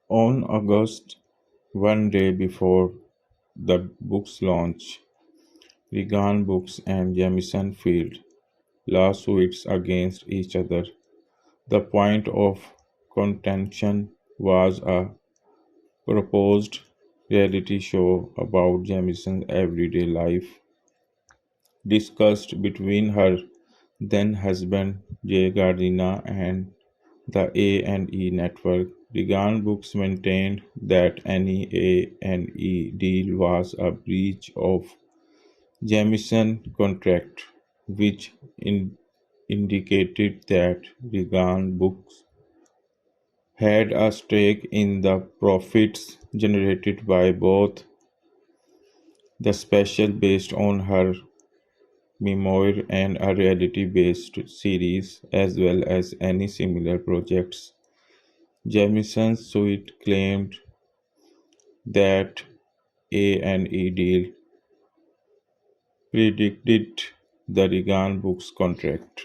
On August, one day before the book's launch, Regan Books and Jamieson filed lawsuits against each other. The point of contention was a proposed reality show about Jamison's everyday life, discussed between her then husband Jay Gardiner and the A&E network. Regan Books maintained that any A&E deal was a breach of Jamieson contract, which indicated that Regan Books had a stake in the profits generated by both the special based on her memoir and a reality-based series, as well as any similar projects. Jamison's suit claimed that A&E deal predicted the Regan Books contract.